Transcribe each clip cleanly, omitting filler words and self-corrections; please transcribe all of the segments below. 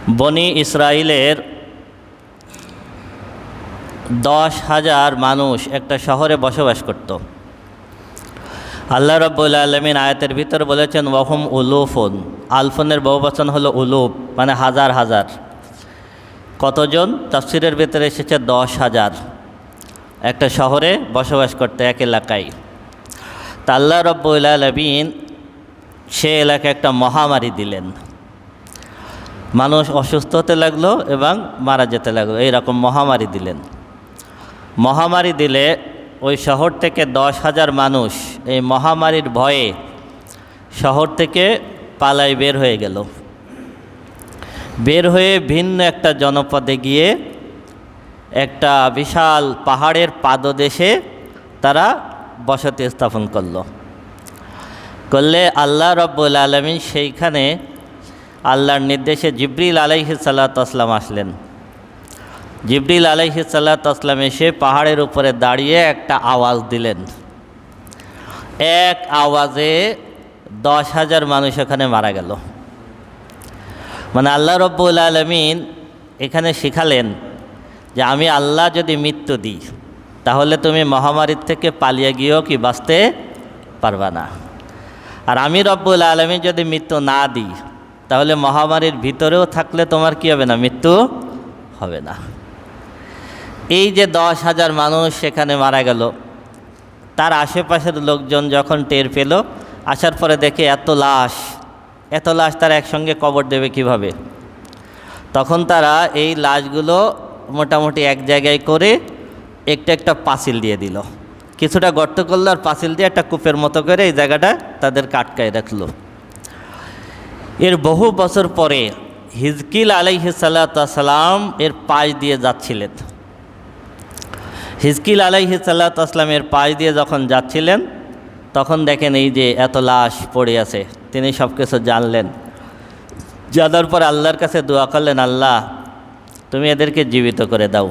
বনি ইসরাইলের 10,000 মানুষ একটা শহরে বসবাস করত। আল্লাহ রাব্বুল আলামিন আয়াতের ভিতর বলেছেন ওয়াহুম উলুফুন। আলফুনের বহুবচন হলো উলুফ, মানে হাজার হাজার। কতজন? তাফসিরের ভিতরে এসেছে 10,000 একটা শহরে বসবাস করতে, এক এলাকায়। তা আল্লাহ রাব্বুল আলামিন সে এলাকায় একটা মহামারী দিলেন। মানুষ অসুস্থ হতে লাগলো এবং মারা যেতে লাগলো, এইরকম মহামারী দিলেন। মহামারী দিলে ওই শহর থেকে 10,000 মানুষ এই মহামারীর ভয়ে শহর থেকে পালাই বের হয়ে গেল। বের হয়ে ভিন্ন একটা জনপদে গিয়ে একটা বিশাল পাহাড়ের পাদদেশে তারা বসতি স্থাপন করলে আল্লাহ রাব্বুল আলামিন সেইখানে আল্লাহর নির্দেশে জিবরিল আলাইহিস সালাতু ওয়াসসালাম আসলেন। জিবরিল আলাইহিস সালাতু ওয়াসসালাম এসে পাহাড়ের উপরে দাঁড়িয়ে একটা আওয়াজ দিলেন। এক আওয়াজে 10,000 মানুষ এখানে মারা গেল। মানে আল্লাহ রাব্বুল আলামিন এখানে শিখালেন যে আমি আল্লাহ যদি মৃত্যু দিই তাহলে তুমি মহামারীর থেকে পালিয়ে গিয়েও কি বাঁচতে পারবা না, আর আমি রব্বুল আলামিন যদি মৃত্যু না দিই তাহলে মহামারীর ভিতরেও থাকলে তোমার কি হবে না, মৃত্যু হবে না। এই যে 10,000 মানুষ সেখানে মারা গেল, তার আশেপাশের লোকজন যখন টের পেল, আসার পরে দেখে এত লাশ তারা একসঙ্গে কবর দেবে কিভাবে। তখন তারা এই লাশগুলো মোটামুটি এক জায়গায় করে একটা পাঁচিল দিয়ে দিল, কিছুটা গর্ত করলো আর পাঁচিল দিয়ে একটা কূপের মতো করে এই জায়গাটা তাদের আটকায় রাখলো। এর বহু বছর পরে হিজকিল আলাইহিস সালাতু ওয়াসসালাম এর পাশ দিয়ে যাচ্ছিলেন। হিজকিল আলাইহিস সালাতু ওয়াসসালাম এর পাশ দিয়ে যখন যাচ্ছিলেন তখন দেখেন এই যে এত লাশ পড়ে আছে। তিনি সব কিছু জানলেন। জানার পর আল্লাহর কাছে দোয়া করলেন, আল্লাহ তুমি এদেরকে জীবিত করে দাও,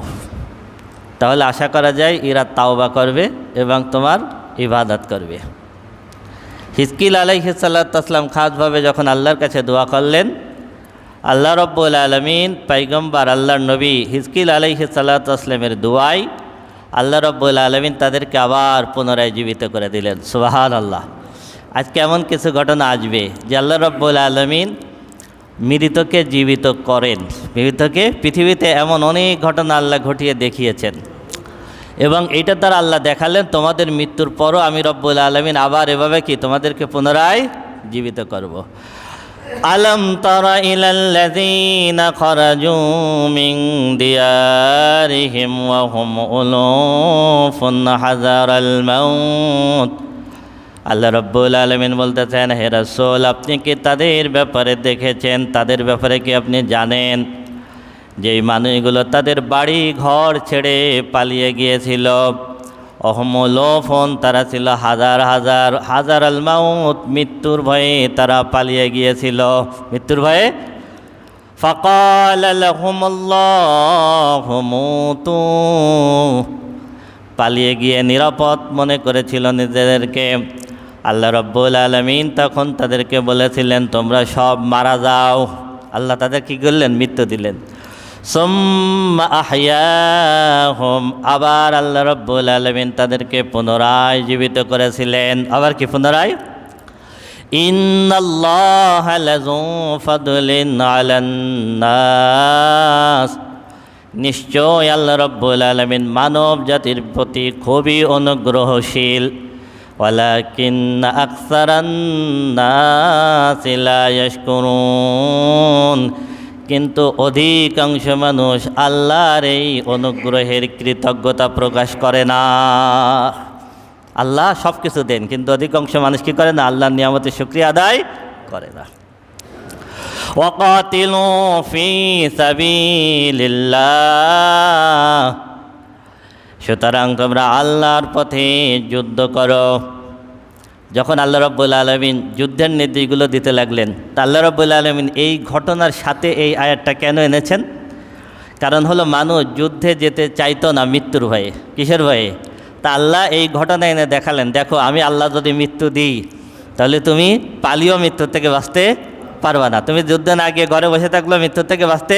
তাহলে আশা করা যায় এরা তাওবা করবে এবং তোমার ইবাদত করবে। হিজকিল আলাইহিস সালাতু ওয়াসসালাম খাসভাবে যখন আল্লাহর কাছে দোয়া করলেন, আল্লাহ রাব্বুল আলামিন পয়গম্বর আল্লাহর নবী হিজকিল আলাইহিস সালাতু ওয়াসসালামের দোয়ায় আল্লাহ রাব্বুল আলামিন তাদেরকে আবার পুনরায় জীবিত করে দিলেন। সুবহানাল্লাহ। আজকে এমন কিছু ঘটনা আসবে যে আল্লাহ রাব্বুল আলামিন মৃতকে জীবিত করেন। মৃতকে পৃথিবীতে এমন অনেক ঘটনা আল্লাহ ঘটিয়ে দেখিয়েছেন এবং এইটার দ্বারা আল্লাহ দেখালেন তোমাদের মৃত্যুর পরও আমি রব্বুল আলামিন আবার এভাবে কি তোমাদেরকে পুনরায় জীবিত করব। আলম তারা ইলাল্লাযীনা খারাজু মিন দিয়ারিহিম ওয়া হুম উলুফুন হাযারাল মাউত। আল্লাহ রাব্বুল আলামিন বলতেছেন, হে রাসূল আপনি কি তাদের ব্যাপারে দেখেছেন, তাদের ব্যাপারে কি আপনি জানেন যেই মানুষগুলো তাদের বাড়ি ঘর ছেড়ে পালিয়ে গিয়েছিল। অহমুলফোন, তারা ছিল হাজার আল মাউত, মৃত্যুর ভয়ে তারা পালিয়ে গিয়েছিল, মৃত্যুর ভয়ে। ফাকাল লাহুমুল্লাহু মুতু, পালিয়ে গিয়ে নিরাপদ মনে করেছিল নিজেদেরকে। আল্লাহ রাব্বুল আলামিন তখন তাদেরকে বলেছিলেন তোমরা সব মারা যাও। আল্লাহ তাদের কি করলেন, মৃত্যু দিলেন। সুম্মা আহইয়াহুম, আবার আল্লাহ রাব্বুল আলামিন তাদেরকে পুনরায় জীবিত করেছিলেন। আবার কি পুনরায়? ইন্নাল্লাহা লাযু ফাদলিন আলান নাস, নিশ্চয় আল্লাহ রাব্বুল আলামিন মানব জাতির প্রতি খুবই অনুগ্রহশীল। ওয়ালাকিন্না আকসারান নাসি লা ইয়াশকুরুন, কিন্তু অধিকাংশ মানুষ আল্লাহর এই অনুগ্রহের কৃতজ্ঞতা প্রকাশ করে না। আল্লাহ সব কিছু দেন, কিন্তু অধিকাংশ মানুষ কি করে না, আল্লাহর নিয়ামতের শুকরিয়া আদায় করে না। ওয়াকাতিলু ফি সাবিলিল্লাহ, সুতরাং তোমরা আল্লাহর পথে যুদ্ধ করো। যখন আল্লাহ রাব্বুল আলামিন যুদ্ধের নির্দেশগুলো দিতে লাগলেন, তা আল্লাহ রাব্বুল আলামিন এই ঘটনার সাথে এই আয়াতটা কেন এনেছেন? কারণ হলো মানুষ যুদ্ধে যেতে চাইতো না মৃত্যুর ভয়ে। কিসের ভয়ে? তা আল্লাহ এই ঘটনা এনে দেখালেন, দেখো আমি আল্লাহ যদি মৃত্যু দিই তাহলে তুমি পালিয়েও মৃত্যুর থেকে বাঁচতে পারবা না। তুমি যুদ্ধে না গিয়ে ঘরে বসে থাকলেও মৃত্যু থেকে বাঁচতে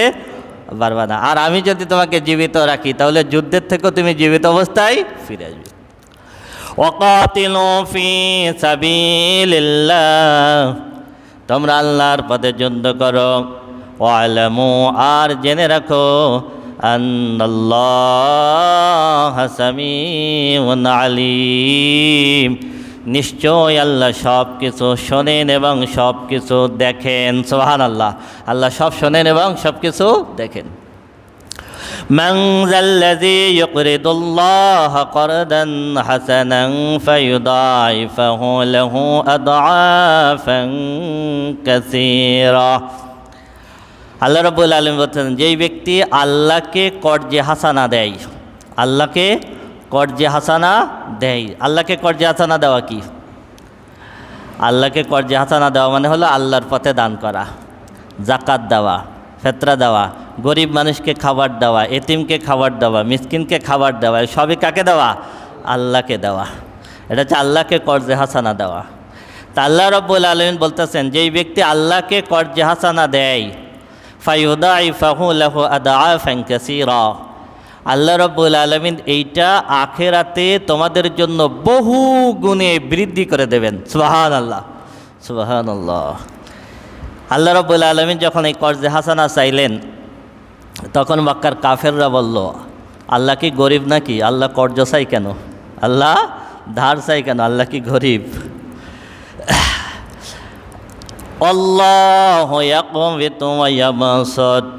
পারবা না। আর আমি যদি তোমাকে জীবিত রাখি তাহলে যুদ্ধের থেকেও তুমি জীবিত অবস্থায় ফিরে আসবে। ওয়াকাতিলু ফি সাবিলিল্লাহ, তোমরা আল্লাহর পথে যুদ্ধ করো। ওয়ালামু, আর জেনে রাখো, আন্নাল্লাহা সামিউন আলিম, নিশ্চয় আল্লাহ সব কিছু শোনেন এবং সব কিছু দেখেন। সুবহানাল্লাহ, আল্লাহ সব শোনেন এবং সব কিছু দেখেন। মান যাল্লাযী ইউকরিদুল্লাহা করদান হাসানান ফায়ুদাইফাহু লাহু আদআফান কাসীরা। আল্লাহ রাব্বুল আলামিন বলছেন, যেই ব্যক্তি আল্লাহকে কর্জে হাসানা দেয়, আল্লাহকে কর্জে হাসানা দেয়। আল্লাহকে কর্জে হাসানা দেওয়া কি? আল্লাহকে কর্জে হাসানা দেওয়া মানে হলো আল্লাহর পথে দান করা, জাকাত দেওয়া, ফেতরা দেওয়া, গরিব মানুষকে খাবার দেওয়া, এতিমকে খাবার দেওয়া, মিসকিনকে খাবার দেওয়া, সবই কাকে দেওয়া? আল্লাহকে দেওয়া। এটা হচ্ছে আল্লাহকে কর্জে হাসানা দেওয়া। তা আল্লাহ রাব্বুল আলামিন বলতেছেন, যেই ব্যক্তি আল্লাহকে কর্জে হাসানা দেয়, ফায়ুদাইফাহু লাহু আদআফান কাসীরা, আল্লাহ রাব্বুল আলামিন এইটা আখিরাতে তোমাদের জন্য বহু গুণে বৃদ্ধি করে দেবেন। সুবহানাল্লাহ, সুবহানাল্লাহ। আল্লাহ রাব্বুল আলামিন যখন এই কর্জে হাসানা চাইলেন, তখন মক্কার কাফেররা বলল, আল্লাহ কি গরিব নাকি? আল্লাহ কর্জ চাই কেন? আল্লাহ ধার চাই কেন? আল্লাহ কি গরিব? আল্লাহু ইয়াকবিতু ওয়া ইয়াবসুত,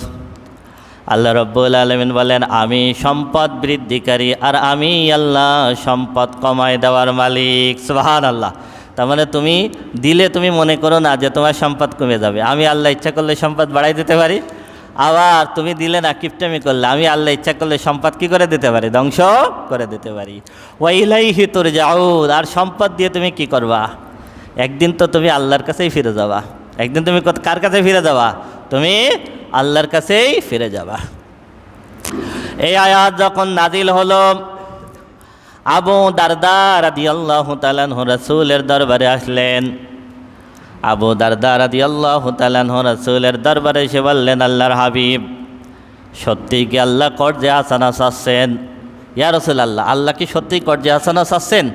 আল্লাহ রাব্বুল আলামিন বলেন, আমি সম্পদ বৃদ্ধিকারী আর আমি আল্লাহ সম্পদ কমায় দেওয়ার মালিক। সুবহানাল্লাহ। তার মানে তুমি দিলে তুমি মনে করো না যে তোমার সম্পদ কমে যাবে। আমি আল্লাহ ইচ্ছা করলে সম্পদ বাড়াই দিতে পারি। আবার তুমি দিলে না, কিপটামি করলে আমি আল্লাহ ইচ্ছা করলে সম্পদ কী করে দিতে পারি? ধ্বংস করে দিতে পারি। ওয়া ইলাইহি তুরজাউন, আর সম্পদ দিয়ে তুমি কি করবা? একদিন তো তুমি আল্লাহর কাছেই ফিরে যাবা। একদিন তুমি কার কাছে ফিরে যাবা? তুমি আল্লাহর কাছেই ফিরে যাবা। এই আয়াত যখন নাজিল হলো, আবু দারদা রাদিয়াল্লাহু তাআলা আনহু রাসূলের দরবারে আসলেন। আবু দারদা রাদিয়াল্লাহু তাআলা আনহু রাসূলের দরবারে এসে বললেন, আল্লাহর হাবিব, সত্যি কি আল্লাহ কর্জে হাসানা চাচ্ছেন? ইয়া রাসূলুল্লাহ, আল্লাহ কি সত্যি কর্জে হাসানা চাচ্ছেন?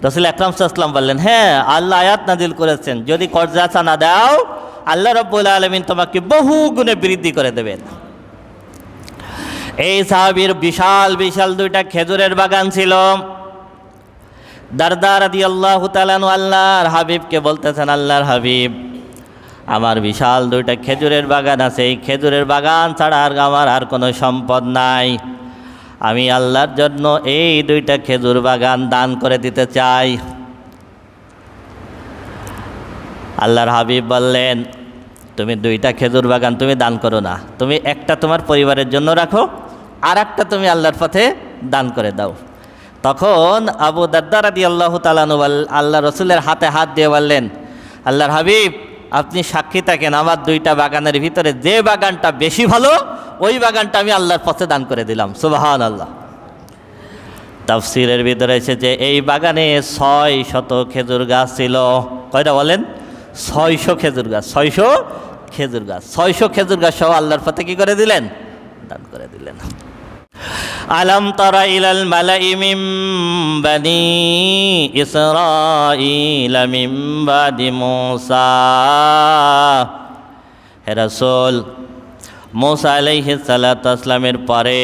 রাসূল আকরাম সাল্লাল্লাহু আলাইহি ওয়াসাল্লাম বললেন, হ্যাঁ, আল্লাহ আয়াত নাজিল করেছেন, যদি কর্জে হাসানা দাও আল্লাহ রাব্বুল আলামিন তোমাকে বহু গুণে বৃদ্ধি করে দেবেন। এই সাহাবীর বিশাল বিশাল দুইটা খেজুরের বাগান ছিল। দারদা রাদিয়াল্লাহু তাআলা আনহু আল্লাহর হাবিবকে বলতেছেন, আল্লাহর হাবিব, আমার বিশাল দুইটা খেজুরের বাগান আছে, এই খেজুরের বাগান ছাড়া আর আমার আর কোনো সম্পদ নাই। আমি আল্লাহর জন্য এই দুইটা খেজুর বাগান দান করে দিতে চাই। আল্লাহর হাবিব বললেন, তুমি দুইটা খেজুর বাগান তুমি দান করো না, তুমি একটা তোমার পরিবারের জন্য রাখো, আর একটা তুমি আল্লাহর পথে দান করে দাও। তখন আবু দারদা রাদিয়াল্লাহু তাআলা আনহু আল্লাহ রসুলের হাতে হাত দিয়ে বললেন, আল্লাহর হাবিব, আপনি সাক্ষী থাকেন, আমার দুইটা বাগানের ভিতরে যে বাগানটা বেশি ভালো ওই বাগানটা আমি আল্লাহর পথে দান করে দিলাম। সুবহানাল্লাহ। তাফসীরের ভিতরে এসেছে এই বাগানে 600 খেজুর গাছ ছিল। কয়টা বলেন? 600 খেজুর গাছ। 600 খেজুর গাছ, 600 খেজুর গাছ সহ আল্লাহর পথে কি করে দিলেন? দান করে দিলেন। আলাম তারা ইলাল মালাই মিন বানি ইসরাঈল মিন বাদি মূসা, হে রাসূল, মূসা আলাইহিস সালাতু ওয়াস সালামের পরে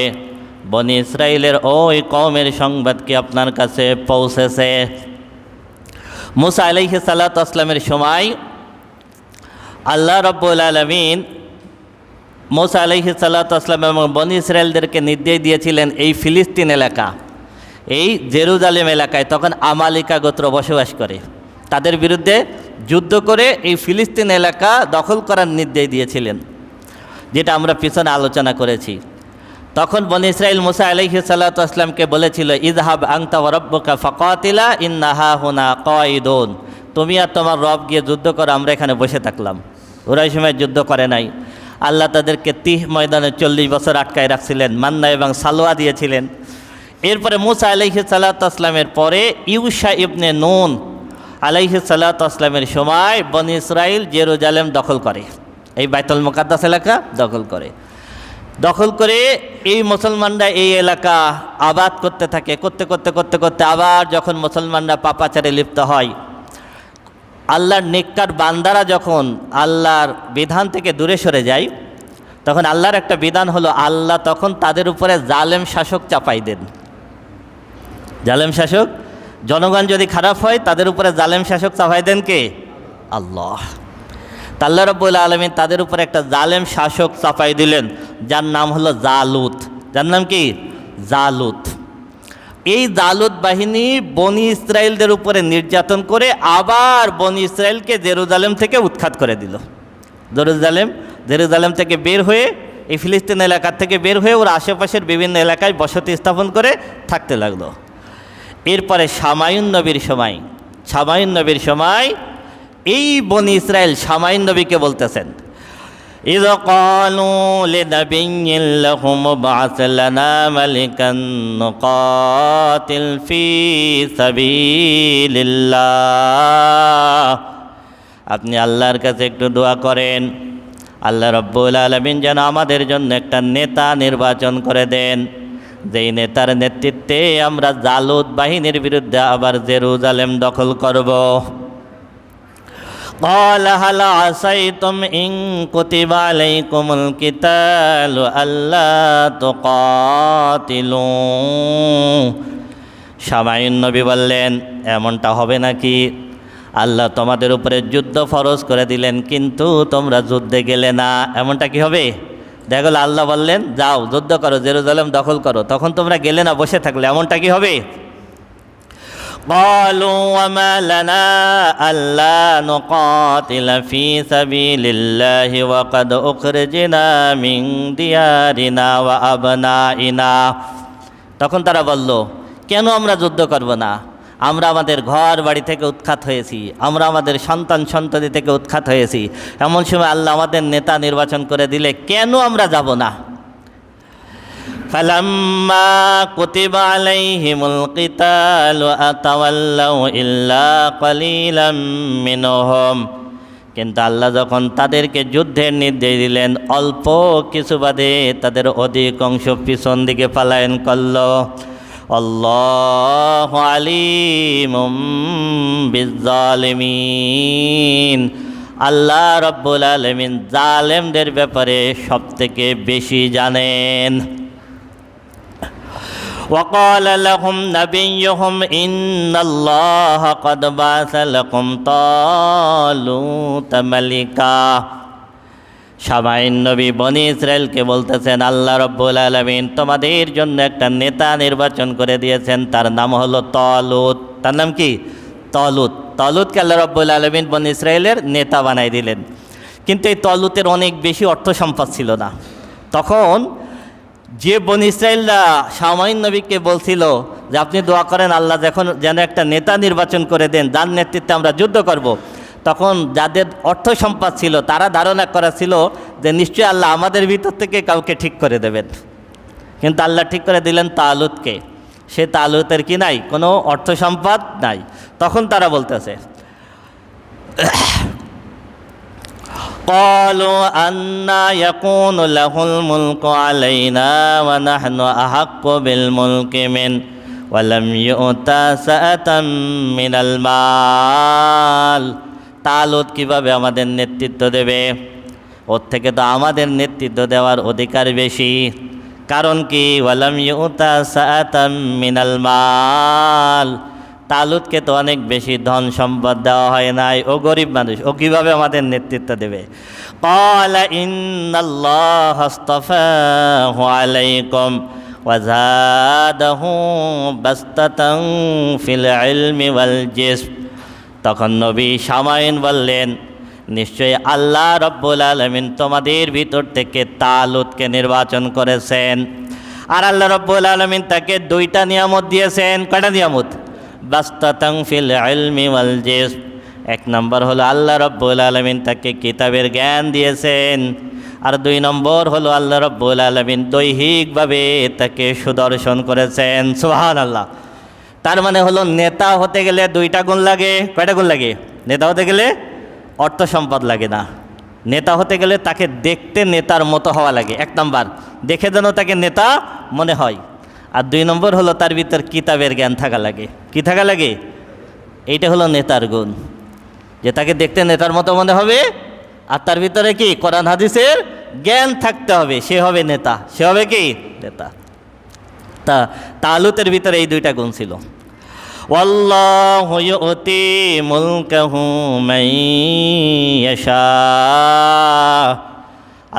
বনি ইসরাইলের ওই কওমের সংবাদ কি আপনার কাছে পৌঁছেছে? মূসা আলাইহিস সালাতু ওয়াস সালামের সময় আল্লাহ রাব্বুল আলামিন মূসা আলাইহিস সালাতু ওয়াস সালাম এবং বনি ইসরাইলদেরকে নির্দেশ দিয়েছিলেন, এই ফিলিস্তিন এলাকা, এই জেরুজালেম এলাকায় তখন আমালিকা গোত্র বসবাস করে, তাদের বিরুদ্ধে যুদ্ধ করে এই ফিলিস্তিন এলাকা দখল করার নির্দেশ দিয়েছিলেন, যেটা আমরা পিছনে আলোচনা করেছি। তখন বনি ইসরাইল মূসা আলাইহিস সালাতু ওয়াস সালামকে বলেছিল, ইযহাব আনতা ওয়া রাব্বুকা ফাকাতিলা ইন্না হাহুনা কায়িদুন, তুমি আর তোমার রব গিয়ে যুদ্ধ করো, আমরা এখানে বসে থাকলাম। ওরা এই সময় যুদ্ধ করে নাই। আল্লাহ তাদেরকে তিহ ময়দানে 40 বছর আটকায় রাখছিলেন, মান্না এবং সালোয়া দিয়েছিলেন। এরপরে মূসা আলাইহিস সালাতু ওয়াস সালামের পরে ইউশা ইবনে নুন আলাইহিস সালাতু ওয়াসসালামের সময় বনি ইসরাইল জেরুজালেম দখল করে, এই বাইতুল মুকাদ্দাস এলাকা দখল করে এই মুসলমানরা এই এলাকা আবাদ করতে থাকে। করতে করতে করতে করতে আবার যখন মুসলমানরা পাপাচারে লিপ্ত হয়, আল্লাহর নেককার বান্দারা যখন আল্লাহর বিধান থেকে দূরে সরে যায়, তখন আল্লাহর একটা বিধান হলো আল্লাহ তখন তাদের উপরে জালেম শাসক চাপাই দেন। জালেম শাসক, জনগণ যদি খারাপ হয় তাদের উপরে জালেম শাসক চাপাই দেন কে? আল্লাহ। আল্লাহ রাব্বুল আলামিন তাদের উপরে একটা জালেম শাসক চাপাই দিলেন, যার নাম হলো জালুত। যার নাম কি? জালুত। এই জালুত বাহিনী বনি ইসরাইলদের উপরে নির্যাতন করে আবার বনি ইসরাইলকে জেরুজালেম থেকে উৎখাত করে দিল। জেরুজালেম থেকে বের হয়ে এই ফিলিস্তিন এলাকা থেকে বের হয়ে ওরা আশেপাশের বিভিন্ন এলাকায় বসতি স্থাপন করে থাকতে লাগলো। এরপরে শামায়ুন নবীর সময় এই বনি ইসরাইল শামায়ুন নবীকে বলতেছেন, إذ قالوا لنبي لهم ابعث لنا ملكا نقاتل في سبيل الله। আপনি আল্লাহর কাছে একটু দোয়া করেন, আল্লাহ রাব্বুল আলামিন যেন আমাদের জন্য একটা নেতা নির্বাচন করে দেন, যেই নেতার নেতৃত্বে আমরা জালুত বাহিনীর বিরুদ্ধে আবার জেরুজালেম দখল করব। قال هل عصيتم إن كتب عليكم القتال ألا تقاتلوا। শামায়ুন নবী বললেন, এমনটা হবে নাকি? আল্লাহ তোমাদের উপরে যুদ্ধ ফরজ করে দিলেন, কিন্তু তোমরা যুদ্ধে গেলে না, এমনটা কি হবে? দেখা গেল আল্লাহ বললেন যাও যুদ্ধ করো, জেরুজালেম দখল করো, তখন তোমরা গেলে না, বসে থাকলে, এমনটা কি হবে? قالوا وما لنا ألا نقاتل في سبيل الله وقد أخرجنا من ديارنا وأبنائنا। তখন তারা বলল, কেন আমরা যুদ্ধ করব না? আমরা আমাদের ঘর বাড়ি থেকে উৎখাত হয়েছি, আমরা আমাদের সন্তান সন্ততি থেকে উৎখাত হয়েছি, এমন সময় আল্লাহ আমাদের নেতা নির্বাচন করে দিলে কেন আমরা যাব না? فلما كتب عليهم القتال أتولوا إلا قليلا منهم। কিন্তু আল্লাহ যখন তাদেরকে যুদ্ধের নির্দেশ দিলেন, অল্প কিছু বাদে তাদের অধিকাংশ পিছন দিকে পলায়ন করল। আল্লাহু আলিমুম বিজ্জালিমিন। আল্লাহ রাব্বুল আলামিন জালেমদের ব্যাপারে সবথেকে বেশি জানেন। وقال لهم نبيهم إن الله قد بعث لكم طالوت ملكا। শামায়ুন নবী বনি ইসরাইলকে বলতেছেন, আল্লাহ রাব্বুল আলামিন তোমাদের জন্য একটা নেতা নির্বাচন করে দিয়েছেন, তার নাম হলো তালুত। তার নাম কি? তালুত। তালুতকে আল্লাহ রাব্বুল আলামিন বনি ইসরাইলের নেতা বানাই দিলেন। কিন্তু এই তালুতের অনেক বেশি অর্থ সম্পদ ছিল না। তখন যে বনি ইসরাইলরা শামায়ুন নবীকে বলছিল যে আপনি দোয়া করেন আল্লাহ যেন একটা নেতা নির্বাচন করে দেন, যার নেতৃত্বে আমরা যুদ্ধ করব, তখন যাদের অর্থ সম্পদ ছিল তারা ধারণা করা ছিল যে নিশ্চয়ই আল্লাহ আমাদের ভিতর থেকে কাউকে ঠিক করে দেবেন। কিন্তু আল্লাহ ঠিক করে দিলেন তালুতকে। সে তালুতের কি নাই? কোনো অর্থ সম্পদ নাই। তখন তারা বলতেছে, قالوا أنا يكون له الملك علينا ونحن أحق بالملك منه ولم يؤت سعة من المال। তালুত কিভাবে আমাদের নেতৃত্ব দেবে? ওর থেকে তো আমাদের নেতৃত্ব দেওয়ার অধিকার বেশি। কারণ কি? ওয়ালাম ইউতা সাআতাম মিনাল মাল। তালুতকে তো অনেক বেশি ধন সম্পদ দেওয়া হয় নাই, ও গরিব মানুষ, ও কিভাবে আমাদের নেতৃত্ব দেবে? ক্বালা ইন্নাল্লাহা আস্তাফাহু আলাইকুম ওয়া যাদাহু বাসতাতান ফিল ইলমি ওয়াল জিসম। তখন নবী শামায়ুন বললেন, নিশ্চয়ই আল্লাহ রাব্বুল আলামিন তোমাদের ভিতর থেকে তালুতকে নির্বাচন করেছেন। আর আল্লাহ রাব্বুল আলামিন তাকে দুইটা নিয়ামত দিয়েছেন। কয়টা নিয়ামত? বাসতাতান ফিল ইলমি ওয়াল জিসম। এক নম্বর হলো আল্লাহ রাব্বুল আলামিন তাকে কিতাবের জ্ঞান দিয়েছেন, আর দুই নম্বর হলো আল্লাহ রাব্বুল আলামিন দৈহিকভাবে তাকে সুদর্শন করেছেন। সুবহানাল্লাহ। তার মানে হলো নেতা হতে গেলে দুইটা গুণ লাগে। কয়টা গুণ লাগে? নেতা হতে গেলে অর্থ সম্পদ লাগে না, নেতা হতে গেলে তাকে দেখতে নেতার মতো হওয়া লাগে। 1 নম্বর, দেখে যেন তাকে নেতা মনে হয়। আর 2 নম্বর হলো তার ভিতর কিতাবের জ্ঞান থাকা লাগে। কি থাকা লাগে? এইটা হলো নেতার গুণ, যে তাকে দেখতে নেতার মতো মনে হবে, আর তার ভিতরে কি কোরআন হাদিসের জ্ঞান থাকতে হবে, সে হবে নেতা, সে হবে কি নেতা। তা তালুতের ভিতরে এই 2টা গুণ ছিল। ওয়াল্লাহু ইউতি মুলকাহু মান ইয়াশা,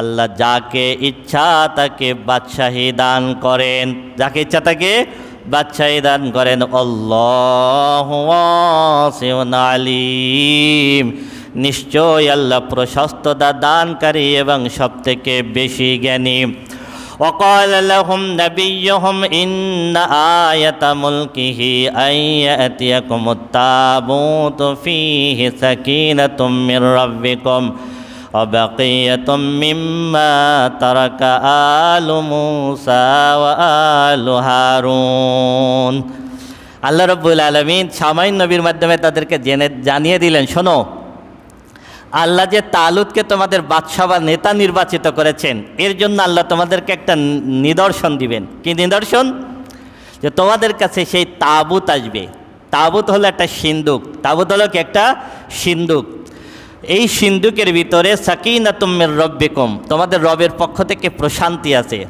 আল্লাহ যাকে ইচ্ছা তাকে বাদশাহী দান করেন, যাকে ইচ্ছা তাকে বাদশাহী দান করেন। আল্লাহু ওয়াসিউন আলিম, নিশ্চয় আল্লাহ প্রশস্ততা দানকারী এবং সবথেকে বেশি জ্ঞানী। وقال لهم نبيهم إن آية ملكه أن يأتيكم التابوت فيه سكينة من ربكم وبقية مما ترك آل موسى وآل هارون। আল্লাহ রাব্বুল আলামিন সামাইন নবীর মাধ্যমে তাদেরকে জানিয়ে দিলেন, শোনো, আল্লাহ যে তালুতকে তোমাদের বাদশা বা নেতা নির্বাচিত করেছেন, এর জন্য আল্লাহ তোমাদেরকে একটা নিদর্শন দিবেন। কি নিদর্শন? যে তোমাদের কাছে সেই তাবুত আসবে। তাবুত হলো একটা সিন্দুক। তাবুত হলো কি? একটা সিন্দুক। এই সিন্দুকের ভিতরে সাকিনাতুম মির রাব্বিকুম, তোমাদের রবের পক্ষ থেকে প্রশান্তি আছে।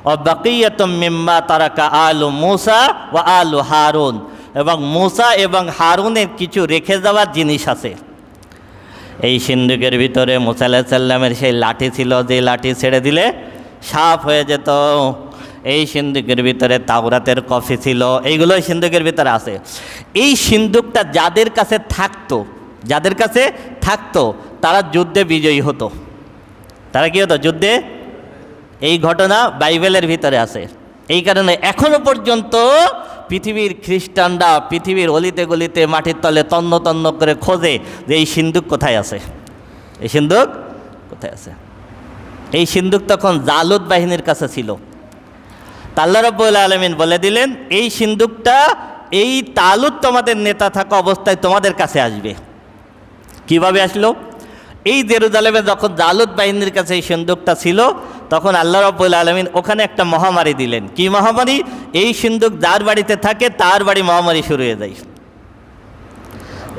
ও বাকিয়াতুম মিম্মা তারাকা আলু মূসা ওয়া আলু হারুন, এবং মূসা এবং হারুনের কিছু রেখে যাওয়া জিনিস আছে। এই সিন্দুকের ভিতরে মূসা আলাইহিস সালামের সেই লাঠি ছিল, যে লাঠি ছেড়ে দিলে সাপ হয়ে যেত। এই সিন্দুকের ভিতরে তাওরাতের কপি ছিল, এইগুলো সিন্দুকের ভিতরে আছে। এই সিন্দুকটা যাদের কাছে থাকতো, যাদের কাছে থাকতো তারা যুদ্ধে বিজয়ী হতো। তারা কি হতো? যুদ্ধে। এই ঘটনা বাইবেলের ভিতরে আছে। এই কারণে এখনো পর্যন্ত পৃথিবীর খ্রিস্টানরা পৃথিবীর অলিতে গলিতে মাটির তলে তন্ন তন্ন করে খোঁজে যে এই সিন্দুক কোথায় আছে, এই সিন্দুক কোথায় আছে। এই সিন্দুক তখন জালুত বাহিনীর কাছে ছিল। আল্লাহ রাব্বুল আলামিন বলে দিলেন, এই সিন্দুকটা এই তালুত তোমাদের নেতা থাকা অবস্থায় তোমাদের কাছে আসবে। কিভাবে আসলো? এই জেরুজালেমে যখন জালুত বাহিনীর কাছে এই সিন্দুকটা ছিল, তখন আল্লাহ রাব্বুল আলামিন ওখানে একটা মহামারী দিলেন। কি মহামারী? এই সিন্দুক যার বাড়িতে থাকে তার বাড়ি মহামারী শুরু হয়ে যায়।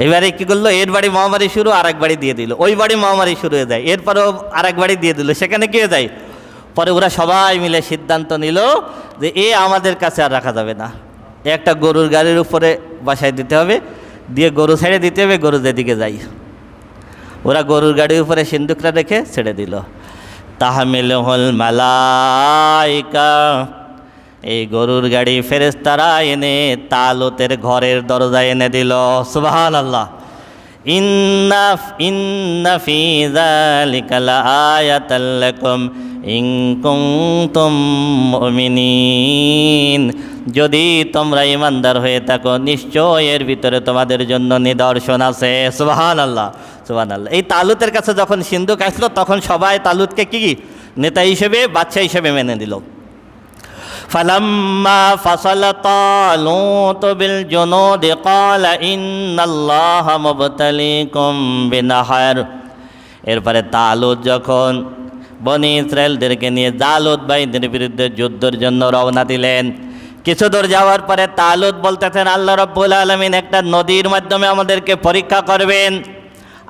এবারে কি করলো? এর বাড়ি মহামারী শুরু, আর এক বাড়ি দিয়ে দিল। ওই বাড়ি মহামারী শুরু হয়ে যায়, এরপরেও আর এক বাড়ি দিয়ে দিল। সেখানে কি হয়ে যায়? পরে ওরা সবাই মিলে সিদ্ধান্ত নিল যে আমাদের কাছে আর রাখা যাবে না, একটা গরুর গাড়ির উপরে বাসায় দিতে হবে, দিয়ে গরু ছেড়ে দিতে হবে, গরু যেদিকে যাই। ওরা গরুর গাড়ির উপরে সিন্দুকটা রেখে ছেড়ে দিল। তাহমিলুহুল মালাইকা, এই গরুর গাড়ি ফেরেশতারা এনে তালুতের ঘরের দরজায় এনে দিল। সুবহানাল্লাহ। ইন্না ফি যালিকা লাআয়াতাল লাকুম ইন কুনতুম মুমিনিন, যদি তোমরা ঈমানদার হয়ে থাকো নিশ্চয় এর ভিতরে তোমাদের জন্য নিদর্শন আছে। সুবহানাল্লাহ, সুবহানাল্লাহ। এই তালুতের কাছে যখন সিন্দুক আসলো, তখন সবাই তালুতকে কি নেতা হিসেবে, বাদশা হিসেবে মেনে দিল। ফালাম্মা ফাসালা তালুত বিল জুনুদি ক্বালা ইন্নাল্লাহা মুবতালিকুম বিনাহার। এরপরে তালুত যখন বনি ইসরায়েলদেরকে নিয়ে জালুত বাহিনীর বিরুদ্ধে যুদ্ধের জন্য রওনা দিলেন, কিছু দূর যাওয়ার পরে তালুত বলতেছেন, আল্লাহ রাব্বুল আলামিন একটা নদীর মাধ্যমে আমাদেরকে পরীক্ষা করবেন,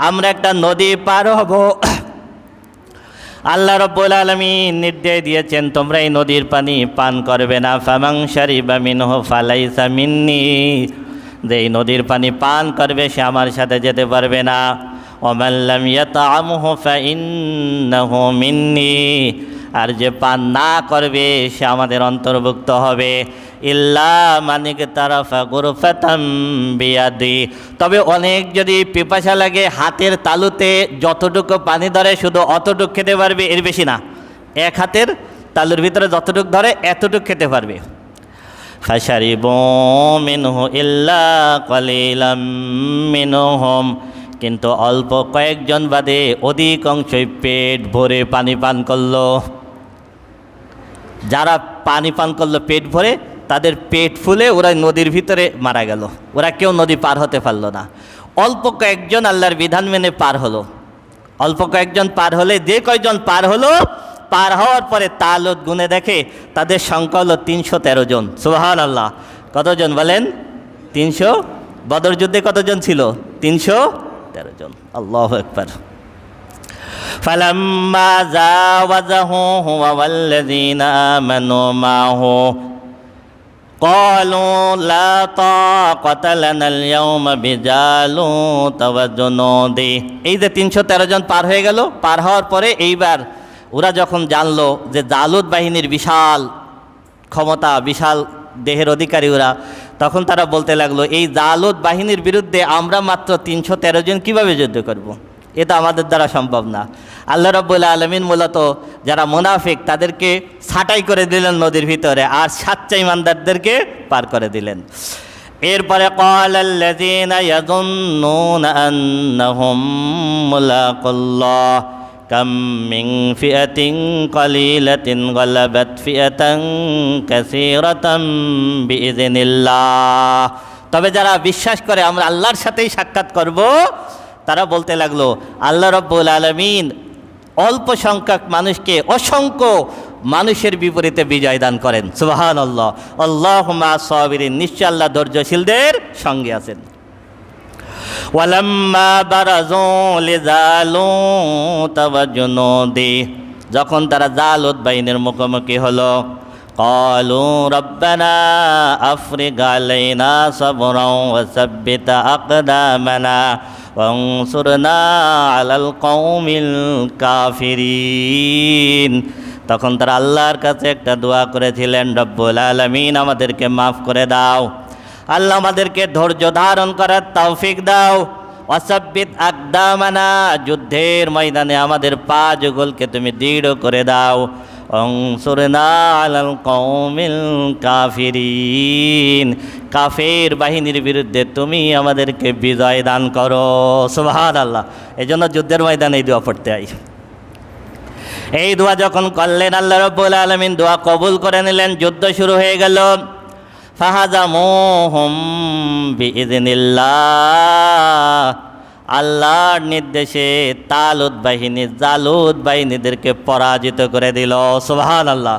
আমরা একটা নদী পার হব। আল্লাহ রাব্বুল আলামিন নির্দেশ দিয়েছেন, তোমরা এই নদীর পানি পান করবে না। ফামান শারিবা মিনহু ফালাইসা মিন্নি, যে এই নদীর পানি পান করবে সে আমার সাথে যেতে পারবে না। ওমান লাম ইয়াতআমহু ফাইন্নাহু মিন্নি, আর যে পান না করবে সে আমাদের অন্তর্ভুক্ত হবে। ইল্লা মানিক তারাফা গুরফাতাম বিয়াদি, তবে অনেক যদি পিপাসা লাগে হাতের তালুতে যতটুকু পানি ধরে শুধু অতটুকু খেতে পারবে, এর বেশি না। এক হাতের তালুর ভিতরে যতটুকু ধরে এতটুকু খেতে পারবে। ফাশারিবু মিনহু ইল্লা কালিলাম মিনহুম, কিন্তু অল্প কয়েকজন বাদে অধিকাংশই পেট ভরে পানি পান করলো। যারা পানি পান করলো পেট ভরে, তাদের পেট ফুলে ওরা নদীর ভিতরে মারা গেল, ওরা কেউ নদী পার হতে পারল না। অল্প কয়েকজন আল্লাহর বিধান মেনে পার হলো। অল্প কয়েকজন পার হলে যে কয়েকজন পার হলো, পার হওয়ার পরে তালুত গুনে দেখে তাদের সংখ্যা হলো 313 জন। সুবহানাল্লাহ। কতজন বলেন? 300। বদর যুদ্ধে কতজন ছিল? 313 জন। আল্লাহু আকবার। ফালাম্মা জাওয়াজাহু হুয়া ওয়াল্লাযীনা আমানু মাহু ক্বালু লা তাকাতা লানাল ইয়াওমা বিজালুত ওয়া জুনুদি। এই যে 313 জন পার হয়ে গেল, পার হওয়ার পরে এইবার ওরা যখন জানলো যে জালুত বাহিনীর বিশাল ক্ষমতা, বিশাল দেহের অধিকারী ওরা, তখন তারা বলতে লাগলো, এই জালুত বাহিনীর বিরুদ্ধে আমরা মাত্র 313 জন কীভাবে যুদ্ধ করব। এটা আমাদের দ্বারা সম্ভব না। আল্লাহ রাব্বুল আলামিন মূলত যারা মুনাফিক তাদেরকে ছাঁটাই করে দিলেন নদীর ভিতরে, আর সাচ্চা ইমানদারদেরকে পার করে দিলেন। এরপরে ক্বালাল্লাযীনা ইয়াযুন্নুনা আন্নাহুম মুলাকুল্লাহ কাম মিন ফিআতিন কালিলাতিন গালাবাত ফিআতান কাসীরাতান বিইযনিল্লাহ। তবে যারা বিশ্বাস করে আমরা আল্লাহর সাথেই সাক্ষাৎ করব, তারা বলতে লাগলো আল্লাহ রাব্বুল আলামিন অল্প সংখ্যক মানুষকে অসংখ্য মানুষের বিপরীতে বিজয় দান করেন। সুবহানাল্লাহ। আল্লাহুম্মা সাবিরিন। নিশ্চয় আল্লাহ ধৈর্যশীলদের সঙ্গে আছেন। ওয়ালাম্মা বারাজু লিজালুত ওয়া জুনুদি। যখন তারা জালুত বাহিনীর মুখোমুখি হলো, ক্বালু রব্বানা আফরিগ আলাইনা সাবরান ওয়া সাব্বিত আকদামানা ওয়ানসুরনা আলাল কওমিল কাফিরিন। তখন তারা আল্লাহর কাছে একটা দোয়া করেছিলেন, রব্বুল আলামিন আমাদেরকে মাফ করে দাও, আল্লাহ আমাদেরকে ধৈর্য ধারণ করার তৌফিক দাও। ওয়াসাব্বিত আকদামানা, যুদ্ধের ময়দানে আমাদের পা যুগলকে তুমি দৃঢ় করে দাও। ওয়ানসুরনা আলাল কওমিল কাফিরিন, কাফের বাহিনীর বিরুদ্ধে তুমি আমাদেরকে বিজয় দান করো। সুবহানাল্লাহ। এই জন্য যুদ্ধের ময়দানে এই দোয়া পড়তে হয়। এই দোয়া যখন করলেন, আল্লাহ রাব্বুল আলামিন দোয়া কবুল করে নিলেন। যুদ্ধ শুরু হয়ে গেল। ফাহাজামুহুম বিইযনিল্লাহ, আল্লাহর নির্দেশে তালুত বাহিনী জালুত বাহিনীদেরকে পরাজিত করে দিল। সুবহানাল্লাহ।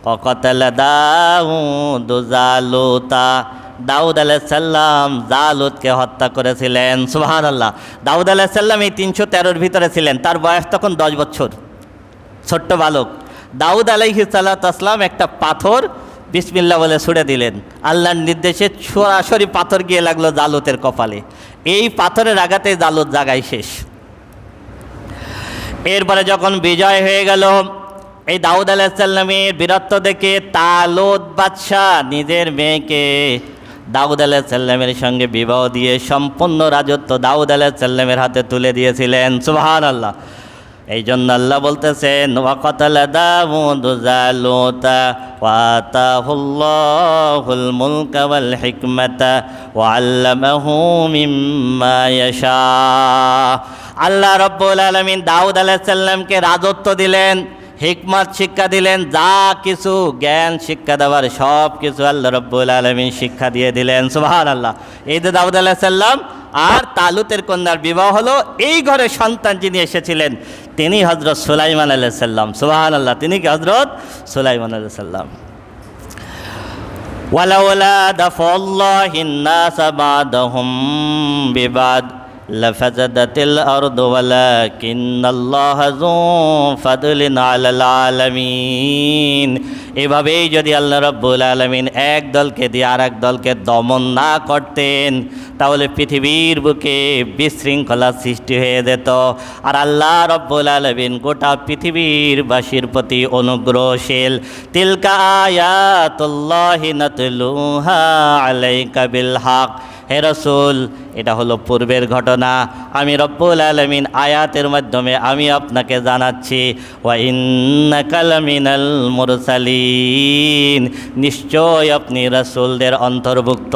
ওয়াকাতালা দাউদু জালুতা, দাউদ আলাইহিস সালাম জালুতকে হত্যা করেছিলেন। সুবহানাল্লাহ। দাউদ আলাইহিস সালাম এই 313-র ভিতরে ছিলেন। তার বয়স তখন 10 বছর, ছোট্ট বালক। দাউদ আলাইহিস সালাম একটা পাথর বিসমিল্লাহ বলে ছুড়ে দিলেন। আল্লাহর নির্দেশে সরাসরি পাথর গিয়ে লাগলো জালুতের কপালে। এই পাথরের আঘাতে জালুত জাগায় শেষ। এরপরে যখন বিজয় হয়ে গেল, এই দাউদ আলাইহিস সালামের বীরত্ব দেখে তালুত বাদশাহ নিজের মেয়েকে দাউদ আলাইহিস সালামের সঙ্গে বিবাহ দিয়ে সম্পূর্ণ রাজত্ব দাউদ আলাইহিস সালামের হাতে তুলে দিয়েছিলেন। সুবহানাল্লাহ। এই জন্য আল্লাহ বলতেছেন, ওয়াকাতালা দাউদু জালুতা ওয়া আতাহুল্লাহুল মুলকা ওয়াল হিকমাতা ওয়া আল্লামাহু মিম্মা ইয়াশা। আল্লাহ রাব্বুল আলামিন দাউদ আলাইহিস সালামকে রাজত্ব দিলেন, হিকমত শিক্ষা দিলেন, যা কিছু জ্ঞান শিক্ষা দেওয়ার সব কিছু আল্লাহ রাব্বুল আলামিন শিক্ষা দিয়ে দিলেন। সুবহানাল্লাহ। এই যে দাউদ আলাইহিস সালাম আর তালুতের কন্যার বিবাহ হলো, এই ঘরে সন্তান যিনি এসেছিলেন তিনি হযরত সুলাইমান আলাইহিস সালাম। সুবহানাল্লাহ। তিনি কি হযরত সুলাইমান আলাইহিস সালাম। ওয়ালাউলা দাফাল্লাহিন নাস বা'দাহুম বিবাদ লাফাসাদাতিল আরদু ওয়ালাকিন্নাল্লাহা যু ফাদলিন আলাল আলামিন। এভাবেই যদি আল্লাহ রাব্বুল আলামিন এক দলকে দিয়ে আর এক দলকে দমন না করতেন, তাহলে পৃথিবীর বুকে বিশৃঙ্খলা সৃষ্টি হয়ে যেত। আর আল্লাহ রাব্বুল আলামিন গোটা পৃথিবীর বাসীর প্রতি অনুগ্রহশীল। তিলকা আয়াতুল্লাহি নাতলুহা আলাইকা বিল হক। হে রাসূল, এটা হলো পূর্বের ঘটনা, আমি রব্বুল আলামিন আয়াতের মাধ্যমে আমি আপনাকে জানাচ্ছি। ওয়া ইন্নাকা লামিনাল মুরসালিন, নিশ্চয় আপনি রাসূলদের অন্তর্ভুক্ত।